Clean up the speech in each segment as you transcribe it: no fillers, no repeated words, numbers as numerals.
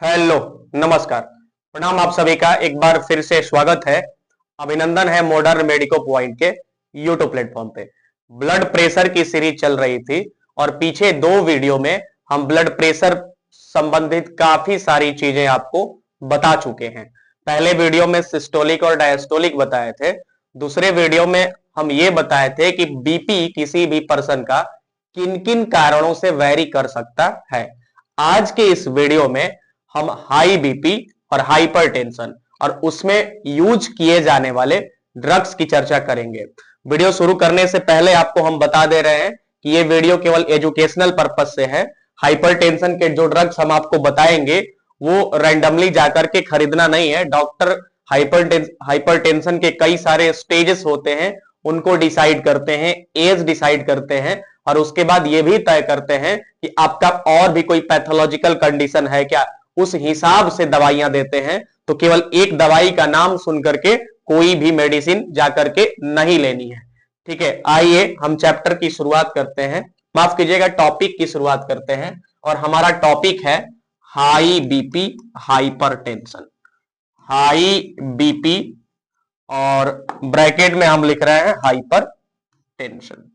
Hello, नमस्कार, प्रणाम। आप सभी का एक बार फिर से स्वागत है। अभिनंदन है मॉडर्न मेडिको पॉइंट के यूट्यूब प्लेटफॉर्म पे। ब्लड प्रेशर की सीरीज चल रही थी और पीछे दो वीडियो में हम ब्लड प्रेशर संबंधित काफी सारी चीजें आपको बता चुके हैं। पहले वीडियो में सिस्टोलिक और डायस्टोलिक बताए थे। दूसरे वीडियो में हम ये बताए थे कि बीपी किसी भी पर्सन का किन किन कारणों से वेरी कर सकता है। आज के इस वीडियो में हम हाई बीपी और हाइपरटेंशन और उसमें यूज किए जाने वाले ड्रग्स की चर्चा करेंगे। वीडियो शुरू करने से पहले आपको हम बता दे रहे हैं कि ये वीडियो केवल एजुकेशनल पर्पज से है। हाइपरटेंशन के जो ड्रग्स हम आपको बताएंगे वो रैंडमली जाकर के खरीदना नहीं है। डॉक्टर हाइपरटेंशन के कई सारे स्टेजेस होते हैं, उनको डिसाइड करते हैं, एज डिसाइड करते हैं और उसके बाद ये भी तय करते हैं कि आपका और भी कोई पैथोलॉजिकल कंडीशन है क्या, उस हिसाब से दवाइयां देते हैं। तो केवल एक दवाई का नाम सुन करके कोई भी मेडिसिन जाकर के नहीं लेनी है। ठीक है, आइए हम चैप्टर की शुरुआत करते हैं, माफ कीजिएगा टॉपिक की शुरुआत करते हैं। और हमारा टॉपिक है high BP hypertension. High BP और ब्रैकेट में हम लिख रहे हैं हाइपरटेंशन।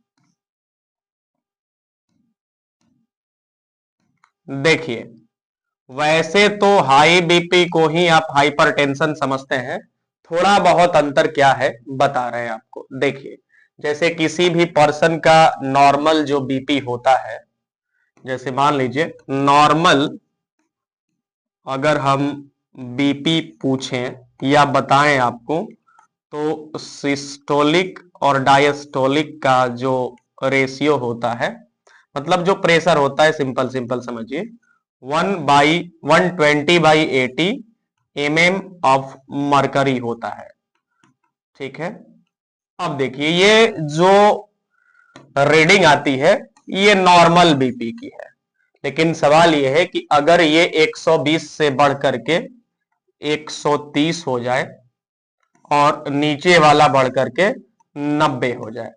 देखिए, वैसे तो हाई बीपी को ही आप हाइपरटेंशन समझते हैं, थोड़ा बहुत अंतर क्या है बता रहे हैं आपको। देखिए, जैसे किसी भी पर्सन का नॉर्मल जो बीपी होता है, जैसे मान लीजिए नॉर्मल अगर हम बीपी पूछें या बताएं आपको, तो सिस्टोलिक और डायस्टोलिक का जो रेशियो होता है, मतलब जो प्रेशर होता है, सिंपल सिंपल समझिए, 1/120/80 mm ऑफ मरकरी होता है। ठीक है, अब देखिए ये जो रीडिंग आती है ये नॉर्मल बीपी की है। लेकिन सवाल ये है कि अगर ये 120 से बढ़ करके 130 हो जाए और नीचे वाला बढ़ करके 90 हो जाए,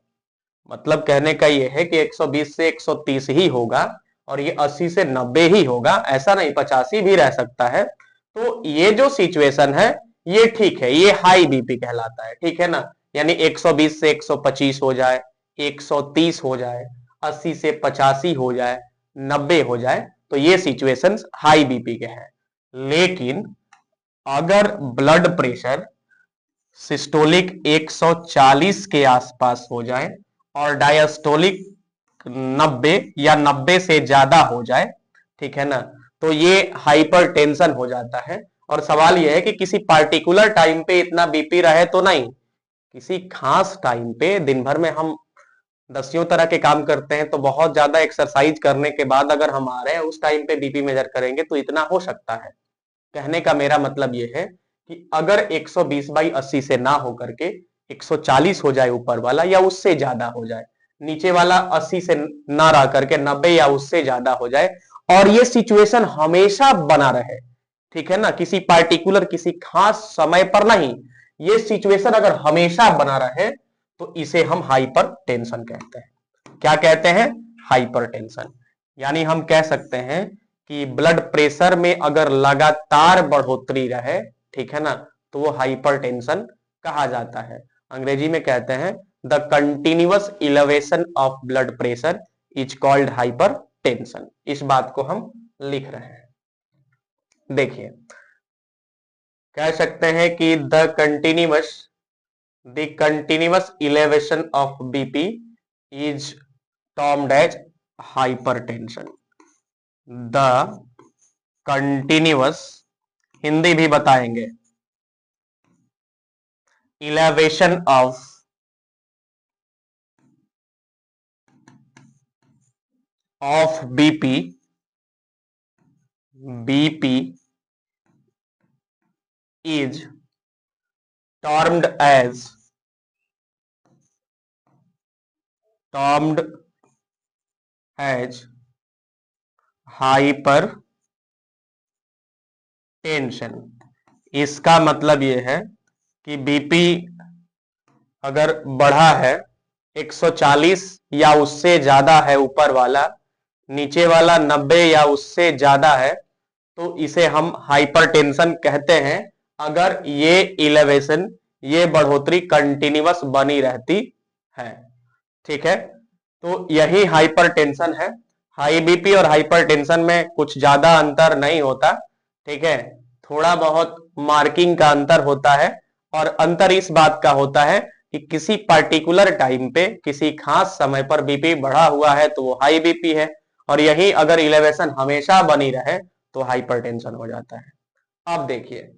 मतलब कहने का ये है कि 120 से 130 ही होगा और ये 80 से 90 ही होगा, ऐसा नहीं 85 भी रह सकता है। तो ये जो सिचुएशन है ये ठीक है, ये हाई बीपी कहलाता है। ठीक है ना, यानी 120 से 125 हो जाए, 130 हो जाए, 80 से 85 हो जाए, 90 हो जाए, तो ये सिचुएशन हाई बीपी के हैं। लेकिन अगर ब्लड प्रेशर सिस्टोलिक 140 के आसपास हो जाए और डायस्टोलिक 90 या 90 से ज्यादा हो जाए, ठीक है ना, तो ये हाइपरटेंशन हो जाता है। और सवाल यह है कि किसी पार्टिकुलर टाइम पे इतना बीपी रहे तो नहीं, किसी खास टाइम पे दिन भर में हम दसियों तरह के काम करते हैं, तो बहुत ज्यादा एक्सरसाइज करने के बाद अगर हम आ रहे हैं उस टाइम पे बीपी मेजर करेंगे तो इतना हो सकता है। कहने का मेरा मतलब यह है कि अगर 120/80 से ना होकर के 140 हो जाए ऊपर वाला, या उससे ज्यादा हो जाए, नीचे वाला 80 से ना रह करके 90 या उससे ज्यादा हो जाए, और ये सिचुएशन हमेशा बना रहे, ठीक है ना, किसी पार्टिकुलर किसी खास समय पर नहीं, ये सिचुएशन अगर हमेशा बना रहे तो इसे हम हाइपर टेंशन कहते हैं। क्या कहते हैं? Hyper tension. यानी हम कह सकते हैं कि ब्लड प्रेशर में अगर लगातार बढ़ोतरी रहे, ठीक है ना, तो वो हाइपरटेंशन कहा जाता है। अंग्रेजी में कहते हैं the continuous elevation of blood pressure is called hypertension. इस बात को हम लिख रहे हैं। देखिए, कह सकते हैं कि the continuous elevation of BP is termed as hypertension. The continuous, Hindi भी बताएंगे, elevation of BP is termed as hypertension. इसका मतलब यह है कि बीपी अगर बढ़ा है, 140 या उससे ज्यादा है ऊपर वाला, नीचे वाला 90 या उससे ज्यादा है, तो इसे हम हाइपरटेंशन कहते हैं अगर ये इलेवेशन, ये बढ़ोतरी कंटिन्यूअस बनी रहती है। ठीक है, तो यही हाइपरटेंशन है। हाई बीपी और हाइपरटेंशन में कुछ ज्यादा अंतर नहीं होता। ठीक है, थोड़ा बहुत मार्किंग का अंतर होता है, और अंतर इस बात का होता है कि किसी पर्टिकुलर टाइम पे किसी खास समय पर बीपी बढ़ा हुआ है तो वो हाई बीपी है, और यही अगर इलेवेशन हमेशा बनी रहे तो हाइपरटेंशन हो जाता है। अब देखिए,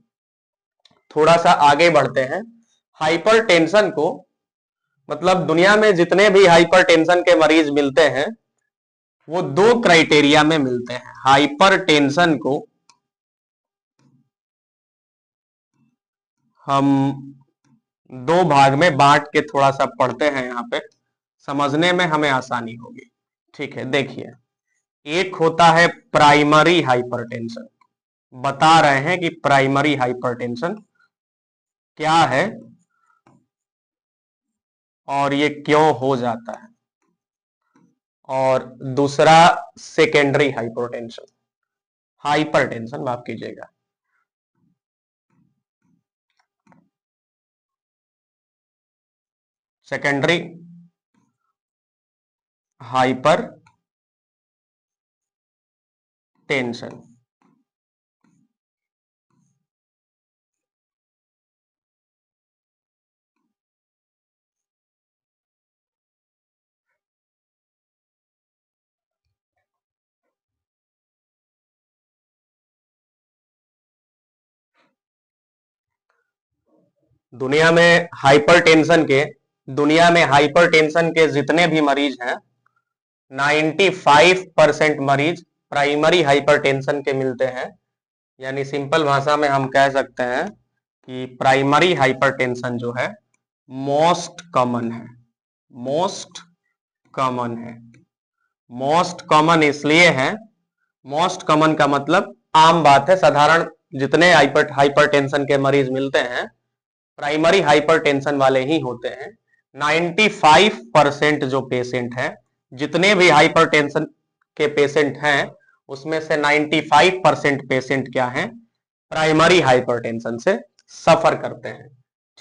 थोड़ा सा आगे बढ़ते हैं। हाइपरटेंशन को, मतलब दुनिया में जितने भी हाइपरटेंशन के मरीज मिलते हैं वो दो क्राइटेरिया में मिलते हैं। हाइपरटेंशन को हम दो भाग में बांट के थोड़ा सा पढ़ते हैं, यहां पे समझने में हमें आसानी होगी। ठीक है, देखिए, एक होता है प्राइमरी हाइपरटेंशन। बता रहे हैं कि प्राइमरी हाइपरटेंशन क्या है और ये क्यों हो जाता है। और दूसरा सेकेंडरी हाइपरटेंशन, हाइपरटेंशन माफ कीजिएगा, सेकेंडरी हाइपर टेंशन। दुनिया में हाइपरटेंशन के जितने भी मरीज हैं, 95% मरीज प्राइमरी हाइपरटेंशन के मिलते हैं। यानी सिंपल भाषा में हम कह सकते हैं कि प्राइमरी हाइपरटेंशन जो है मोस्ट कॉमन है। मोस्ट कॉमन है। मोस्ट कॉमन इसलिए है, मोस्ट कॉमन का मतलब आम बात है, साधारण जितने हाइपरटेंशन के मरीज मिलते हैं प्राइमरी हाइपरटेंशन वाले ही होते हैं। 95% जो पेशेंट हैं, जितने भी हाइपरटेंशन के पेशेंट हैं उसमें से 95% पेशेंट क्या हैं, प्राइमरी हाइपरटेंशन से सफर करते हैं।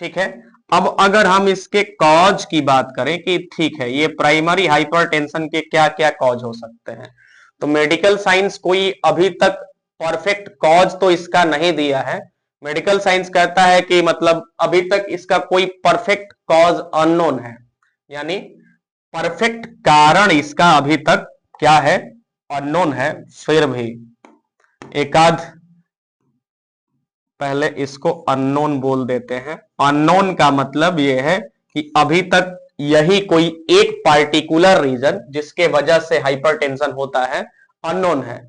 ठीक है, अब अगर हम इसके कॉज की बात करें कि ठीक है ये प्राइमरी हाइपरटेंशन के क्या क्या कॉज हो सकते हैं, तो मेडिकल साइंस कोई अभी तक परफेक्ट कॉज तो इसका नहीं दिया है। मेडिकल साइंस कहता है कि मतलब अभी तक इसका कोई परफेक्ट कॉज अननोन है, यानी परफेक्ट कारण इसका अभी तक क्या है, अननोन है। फिर भी एकाध, पहले इसको अननोन बोल देते हैं। अननोन का मतलब यह है कि अभी तक यही कोई एक पार्टिकुलर रीजन जिसके वजह से हाइपरटेंशन होता है अननोन है।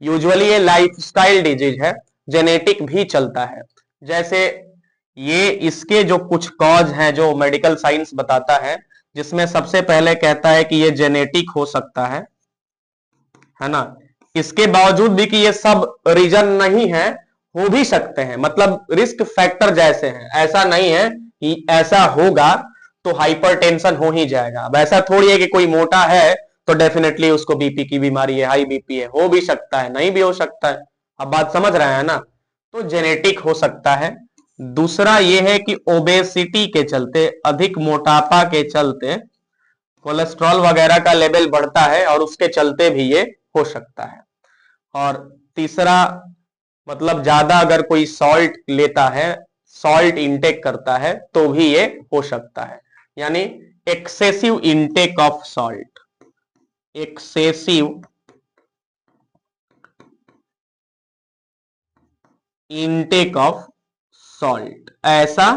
यूजुअली ये लाइफस्टाइल डिजीज है, जेनेटिक भी चलता है। जैसे ये इसके जो कुछ कॉज हैं जो मेडिकल साइंस बताता है, जिसमें सबसे पहले कहता है कि ये जेनेटिक हो सकता है ना। इसके बावजूद भी कि ये सब रीजन नहीं है, हो भी सकते हैं, मतलब रिस्क फैक्टर जैसे हैं। ऐसा नहीं है कि ऐसा होगा तो हाइपरटेंशन हो ही जाएगा। अब ऐसा थोड़ी है कि कोई मोटा है तो डेफिनेटली उसको बीपी की बीमारी है, हाई बीपी है। हो भी सकता है, नहीं भी हो सकता है। अब बात समझ रहे हैं ना। तो जेनेटिक हो सकता है। दूसरा यह है कि ओबेसिटी के चलते, अधिक मोटापा के चलते कोलेस्ट्रॉल वगैरह का लेवल बढ़ता है और उसके चलते भी ये हो सकता है। और तीसरा, मतलब ज्यादा अगर कोई सॉल्ट लेता है, सॉल्ट इंटेक करता है तो भी ये हो सकता है। यानी excessive intake of salt, excessive intake of salt, ऐसा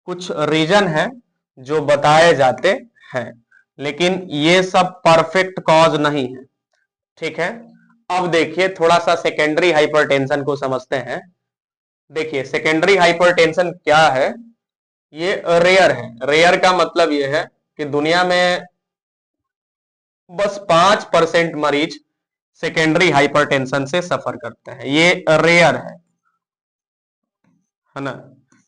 कुछ रीजन है जो बताए जाते हैं, लेकिन ये सब परफेक्ट कॉज नहीं है। ठीक है, अब देखिए थोड़ा सा सेकेंडरी हाइपरटेंशन को समझते हैं। देखिए सेकेंडरी हाइपरटेंशन क्या है, ये रेयर है। रेयर का मतलब ये है कि दुनिया में बस 5% मरीज सेकेंडरी हाइपरटेंशन से सफर करते हैं। ये रेयर है ना।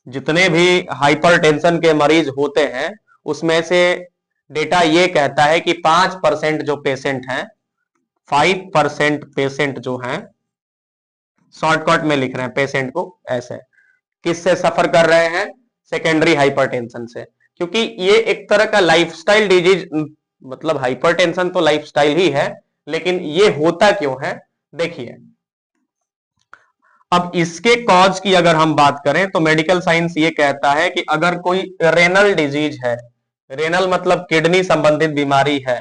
जितने भी हाइपरटेंशन के मरीज होते हैं उसमें से डेटा ये कहता है कि 5% जो पेशेंट हैं, 5% पेशेंट जो हैं शॉर्टकट में लिख रहे हैं पेशेंट को ऐसे। किससे सफर कर रहे हैं? सेकेंडरी हाइपरटेंशन से, क्योंकि ये एक तरह का लाइफस्टाइल डिजीज, मतलब हाइपरटेंशन तो लाइफस्टाइल ही है, लेकिन ये होता क्यों है देखिए। अब इसके कॉज की अगर हम बात करें तो मेडिकल साइंस ये कहता है कि अगर कोई रेनल डिजीज है, रेनल मतलब किडनी संबंधित बीमारी है,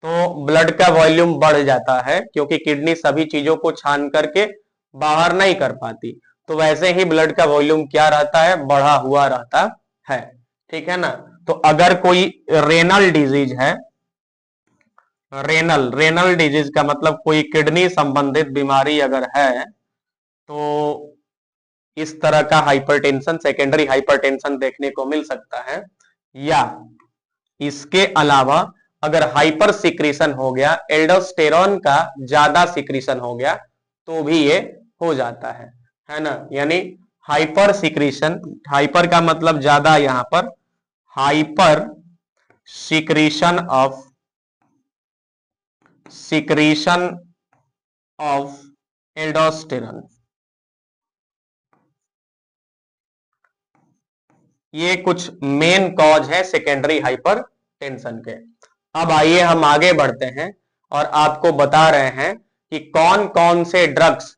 तो ब्लड का वॉल्यूम बढ़ जाता है, क्योंकि किडनी सभी चीजों को छान करके बाहर नहीं कर पाती। तो वैसे ही ब्लड का वॉल्यूम क्या रहता है? बढ़ा हुआ रहता है। ठीक है ना? तो अगर कोई रेनल डिजीज है, रेनल रेनल डिजीज का मतलब कोई किडनी संबंधित बीमारी अगर है, तो इस तरह का हाइपरटेंशन, सेकेंडरी हाइपरटेंशन देखने को मिल सकता है। या इसके अलावा अगर हाइपर सिक्रीशन हो गया, एल्डोस्टेरॉन का ज्यादा सिक्रीशन हो गया, तो भी ये हो जाता है ना? यानी हाइपर सिक्रीशन, हाइपर का मतलब ज्यादा, यहां पर हाइपर सिक्रीशन ऑफ एल्डोस्टेरॉन, ये कुछ मेन कॉज है सेकेंडरी हाइपर टेंशन के। अब आइए हम आगे बढ़ते हैं और आपको बता रहे हैं कि कौन कौन से ड्रग्स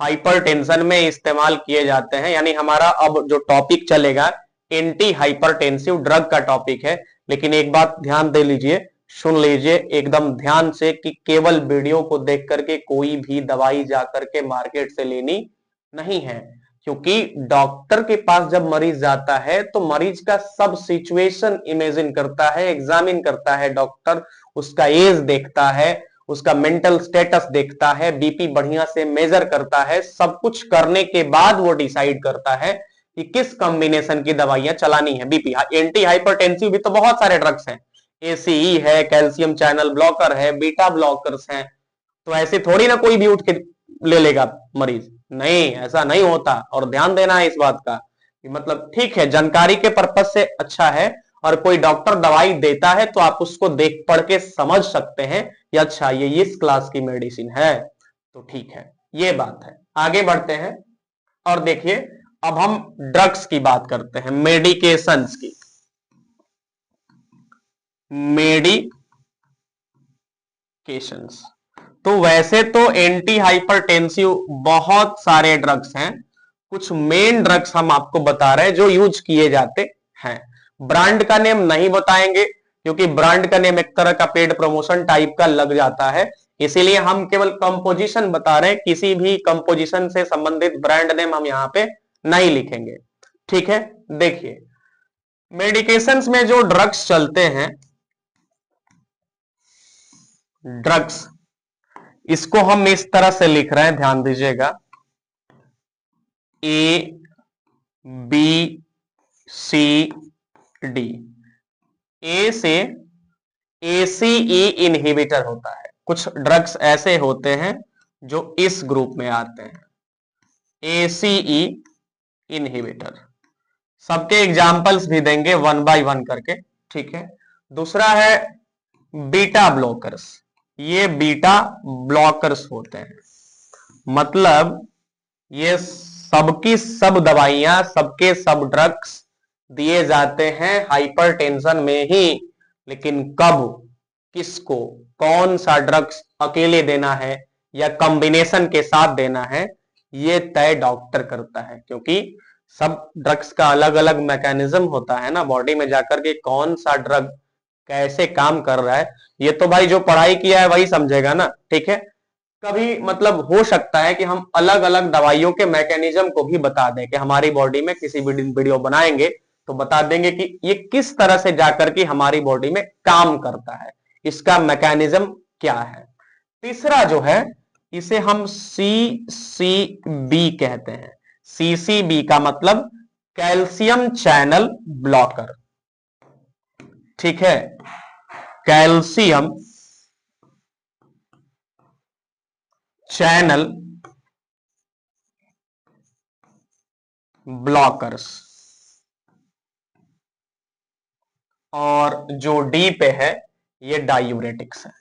हाइपरटेंशन में इस्तेमाल किए जाते हैं। यानी हमारा अब जो टॉपिक चलेगा एंटी हाइपरटेंसिव ड्रग का टॉपिक है। लेकिन एक बात ध्यान दे लीजिए, सुन लीजिए एकदम ध्यान से, कि केवल वीडियो को देख करके कोई भी दवाई जाकर के मार्केट से लेनी नहीं है। क्योंकि डॉक्टर के पास जब मरीज जाता है तो मरीज का सब सिचुएशन इमेजिन करता है, एग्जामिन करता है डॉक्टर, उसका एज देखता है, उसका मेंटल स्टेटस देखता है, बीपी बढ़िया से मेजर करता है, सब कुछ करने के बाद वो डिसाइड करता है कि किस कॉम्बिनेशन की दवाइयां चलानी है। बीपी एंटी हाइपरटेंसिव भी तो बहुत सारे ड्रग्स हैं, एसीई है, कैल्शियम चैनल ब्लॉकर है, बीटा ब्लॉकर्स हैं। तो ऐसे थोड़ी ना कोई भी उठ के ले लेगा मरीज, नहीं, ऐसा नहीं होता। और ध्यान देना है इस बात का कि मतलब ठीक है, जानकारी के पर्पज से अच्छा है, और कोई डॉक्टर दवाई देता है तो आप उसको देख पढ़ के समझ सकते हैं कि अच्छा ये इस क्लास की मेडिसिन है, तो ठीक है, ये बात है। आगे बढ़ते हैं और देखिए, अब हम ड्रग्स की बात करते हैं, मेडिकेशंस की। मेडिकेशंस, तो वैसे तो एंटी हाइपरटेंसिव बहुत सारे ड्रग्स हैं, कुछ मेन ड्रग्स हम आपको बता रहे हैं जो यूज किए जाते हैं। ब्रांड का नेम नहीं बताएंगे, क्योंकि ब्रांड का नेम एक तरह का पेड प्रमोशन टाइप का लग जाता है, इसीलिए हम केवल कंपोजिशन बता रहे हैं, किसी भी कंपोजिशन से संबंधित ब्रांड नेम हम यहां पे नहीं लिखेंगे। ठीक है? देखिए, मेडिकेशंस में जो ड्रग्स चलते हैं, ड्रग्स, इसको हम इस तरह से लिख रहे हैं, ध्यान दीजिएगा, ए बी सी डी। ए से एसीई इनहिबिटर होता है, कुछ ड्रग्स ऐसे होते हैं जो इस ग्रुप में आते हैं, एसीई इनहिबिटर। सबके एग्जाम्पल्स भी देंगे वन बाय वन करके। ठीक है? दूसरा है बीटा ब्लॉकर्स, ये बीटा ब्लॉकर्स होते हैं, मतलब ये सबकी सब दवाइयां, सबके सब ड्रग्स दिए जाते हैं हाइपरटेंशन में ही, लेकिन कब, किसको, कौन सा ड्रग्स अकेले देना है या कॉम्बिनेशन के साथ देना है, ये तय डॉक्टर करता है। क्योंकि सब ड्रग्स का अलग अलग मैकेनिज्म होता है ना, बॉडी में जाकर के कौन सा ड्रग कैसे काम कर रहा है, ये तो भाई जो पढ़ाई किया है वही समझेगा ना। ठीक है? कभी मतलब हो सकता है कि हम अलग अलग दवाइयों के मैकेनिज्म को भी बता दें, कि हमारी बॉडी में किसी वीडियो बनाएंगे तो बता देंगे कि ये किस तरह से जाकर के हमारी बॉडी में काम करता है, इसका मैकेनिज्म क्या है। तीसरा जो है, इसे हम CCB कहते हैं। CCB का मतलब कैल्शियम चैनल ब्लॉकर। ठीक है? Calcium channel blockers. और जो डी पे है, ये डायूरेटिक्स है।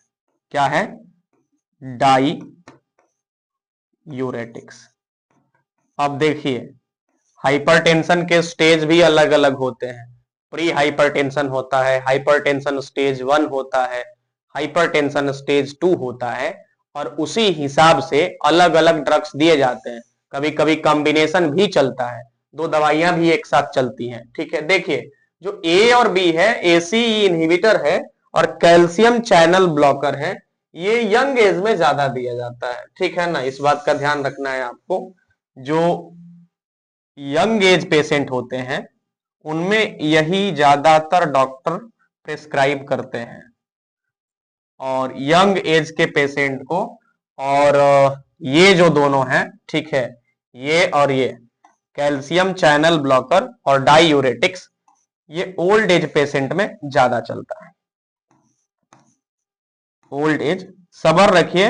क्या है? यूरेटिक्स। अब देखिए, हाइपरटेंशन के स्टेज भी अलग अलग होते हैं। प्री हाइपरटेंशन होता है, हाइपरटेंशन स्टेज 1 होता है, हाइपरटेंशन स्टेज 2 होता है, और उसी हिसाब से अलग अलग ड्रग्स दिए जाते हैं। कभी कभी कॉम्बिनेशन भी चलता है, दो दवाइयां भी एक साथ चलती हैं। ठीक है, देखिए जो ए और बी है, एसीई इनहिबिटर है और कैल्शियम चैनल ब्लॉकर है, ये यंग एज में ज्यादा दिया जाता है। ठीक है ना, इस बात का ध्यान रखना है आपको। जो यंग एज पेशेंट होते हैं उनमें यही ज्यादातर डॉक्टर प्रिस्क्राइब करते हैं, और यंग एज के पेशेंट को। और ये जो दोनों हैं, ठीक है, ये और ये कैल्शियम चैनल ब्लॉकर और डाईयूरेटिक्स, ये ओल्ड एज पेशेंट में ज्यादा चलता है। ओल्ड एज, सबर रखिए,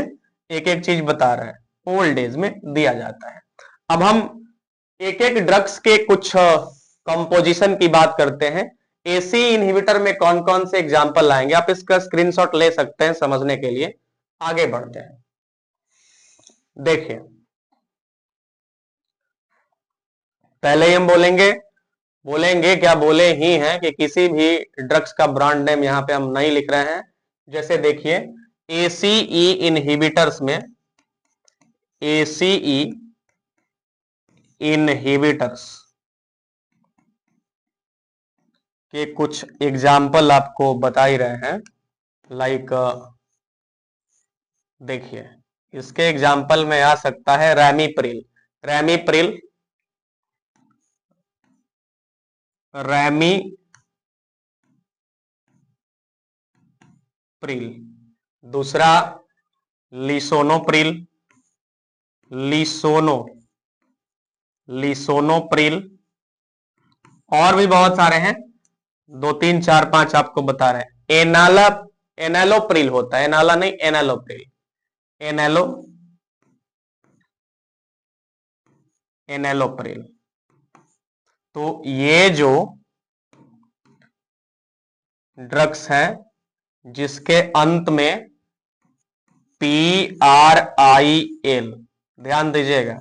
एक एक चीज बता रहे हैं, ओल्ड एज में दिया जाता है। अब हम एक एक ड्रग्स के कुछ कंपोजिशन की बात करते हैं। एसी इनहिबिटर में कौन कौन से एग्जांपल लाएंगे, आप इसका स्क्रीनशॉट ले सकते हैं समझने के लिए। आगे बढ़ते हैं, देखिए पहले ही हम बोलेंगे क्या, बोले ही हैं कि किसी भी ड्रग्स का ब्रांड नेम यहां पे हम नहीं लिख रहे हैं। जैसे देखिए, एसीई इनहिबिटर्स में, एसीई इनहिबिटर्स के कुछ एग्जाम्पल आपको बता ही रहे हैं। लाइक देखिए, इसके एग्जाम्पल में आ सकता है रैमीप्रिल, रैमीप्रिल, रैमीप्रिल। दूसरा लिसोनोप्रिल, लिसोनो लिसोनोप्रिल। और भी बहुत सारे हैं, 2 3 4 5 आपको बता रहे हैं। एनालोप्रिल होता है, एनाला नहीं, एनालोप्रिल, एनालो एनालोप्रिल। तो ये जो ड्रग्स हैं जिसके अंत में PRIL, ध्यान दीजिएगा,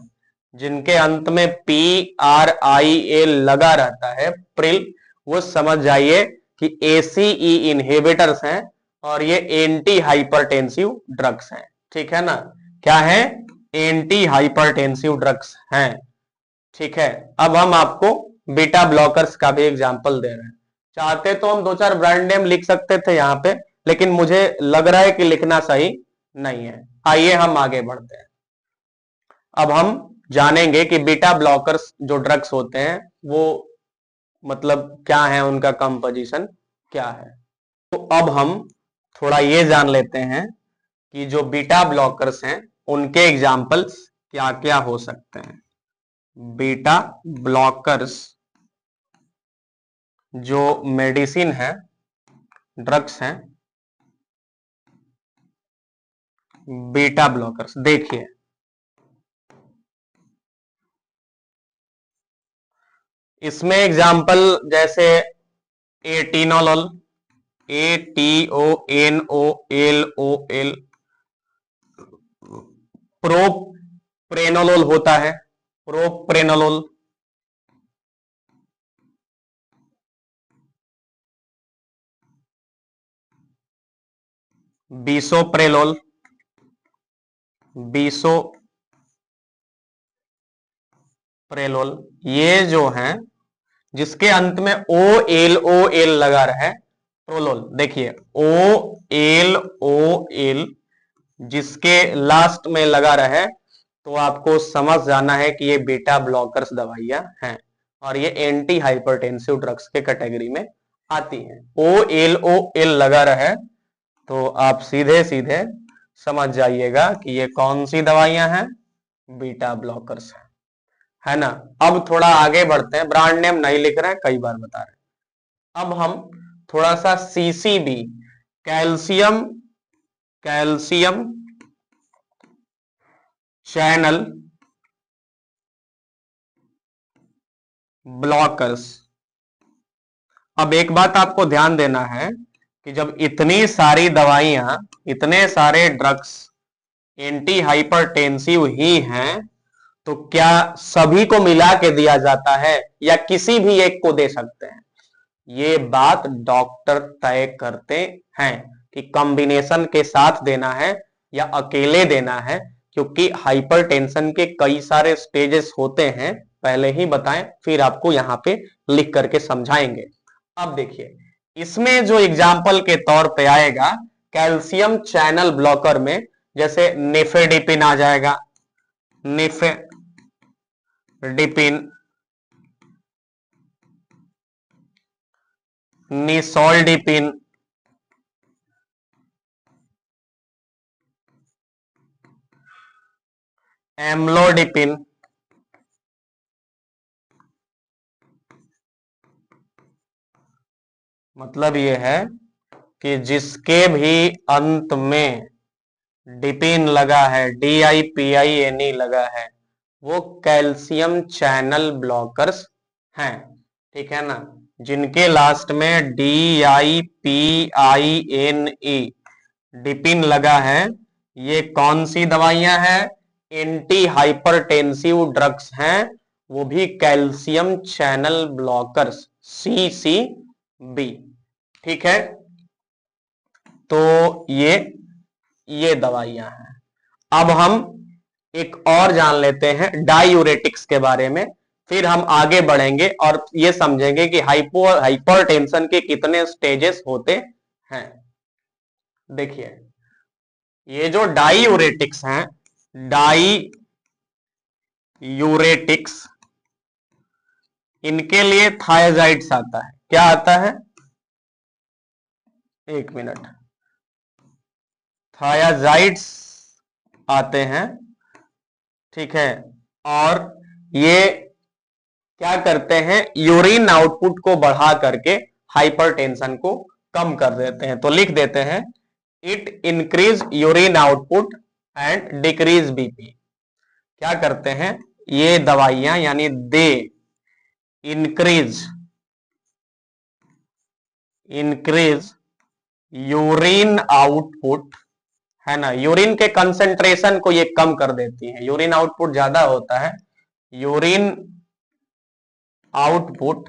जिनके अंत में PRIL लगा रहता है, प्रिल, वो समझ जाइए कि एसीई इनहिबिटर्स हैं और ये एंटी हाइपरटेंसिव ड्रग्स हैं। ठीक है ना, क्या है, एंटी हाइपरटेंसिव ड्रग्स हैं। ठीक है, अब हम आपको बीटा ब्लॉकर्स का भी एग्जांपल दे रहे हैं। चाहते तो हम 2 4 ब्रांड नेम लिख सकते थे यहाँ पे, लेकिन मुझे लग रहा है कि लिखना सही नहीं है। आइए हम आगे बढ़ते हैं। अब हम जानेंगे कि बीटा ब्लॉकर्स जो ड्रग्स होते हैं वो मतलब क्या है, उनका कंपोजिशन क्या है। तो अब हम थोड़ा ये जान लेते हैं कि जो बीटा ब्लॉकर्स हैं उनके एग्जाम्पल्स क्या क्या हो सकते हैं। बीटा ब्लॉकर्स जो मेडिसिन है, ड्रग्स हैं, बीटा ब्लॉकर्स, देखिए इसमें एग्जाम्पल जैसे एटिनोलोल, ATONOLOL, प्रोप्रेनोलोल होता है, प्रोप्रेनोलोल, बिसोप्रेलोल, बिसोप्रेलोल, ये जो हैं जिसके अंत में OLOL लगा रहा है, प्रोलोल। देखिए OLOL जिसके लास्ट में लगा रहे तो आपको समझ जाना है कि ये बीटा ब्लॉकर्स दवाइयां हैं और ये एंटी हाइपरटेंसिव ड्रग्स के कैटेगरी में आती हैं। OLOL लगा रहे तो आप सीधे सीधे समझ जाइएगा कि ये कौन सी दवाइयां हैं, बीटा ब्लॉकर्स है ना। अब थोड़ा आगे बढ़ते हैं, ब्रांड नेम नहीं लिख रहे हैं, कई बार बता रहे हैं। अब हम थोड़ा सा CCB, calcium calcium channel blockers. अब एक बात आपको ध्यान देना है कि जब इतनी सारी दवाइयां, इतने सारे ड्रग्स एंटी हाइपरटेंसिव ही हैं, तो क्या सभी को मिला के दिया जाता है या किसी भी एक को दे सकते हैं? ये बात डॉक्टर तय करते हैं कि कॉम्बिनेशन के साथ देना है या अकेले देना है, क्योंकि हाइपरटेंशन के कई सारे स्टेजेस होते हैं, पहले ही बताएं, फिर आपको यहां पे लिख करके समझाएंगे। अब देखिए, इसमें जो एग्जाम्पल के तौर पे आएगा कैल्शियम चैनल ब्लॉकर में, जैसे नेफेडिपिन आ जाएगा, नेफेडिपिन, निसोल्डिपिन, एम्लोडिपिन, मतलब ये है कि जिसके भी अंत में डिपिन लगा है, DIPINE लगा है, वो कैल्शियम चैनल ब्लॉकर्स हैं। ठीक है ना? जिनके लास्ट में DIPINE डिपिन लगा है, ये कौन सी दवाइयां हैं? एंटी हाइपरटेंसिव ड्रग्स हैं, वो भी कैल्शियम चैनल ब्लॉकर्स, CCB। ठीक है, तो ये दवाइयां हैं। अब हम एक और जान लेते हैं डायूरेटिक्स के बारे में, फिर हम आगे बढ़ेंगे और ये समझेंगे कि हाइपरटेंशन के कितने स्टेजेस होते हैं। देखिए, ये जो डायूरेटिक्स हैं, डायूरेटिक्स, इनके लिए थायजाइड्स आता है। क्या आता है? एक मिनट, थायजाइड्स आते हैं। ठीक है, और ये क्या करते हैं? यूरिन आउटपुट को बढ़ा करके हाइपरटेंशन को कम कर देते हैं। तो लिख देते हैं, it increase urine output and decrease BP. क्या करते हैं ये दवाइयां, यानी दे इंक्रीज यूरिन आउटपुट, है ना? यूरिन के कंसेंट्रेशन को ये कम कर देती है। यूरिन आउटपुट ज्यादा होता है, urine output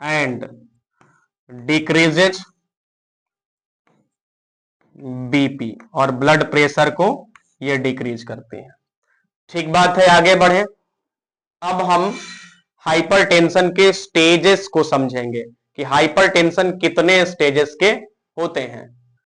and decreases BP, और ब्लड प्रेशर को ये डिक्रीज करते हैं। ठीक बात है, आगे बढ़े। अब हम हाइपरटेंशन के स्टेजेस को समझेंगे कि हाइपरटेंशन कितने स्टेजेस के होते हैं।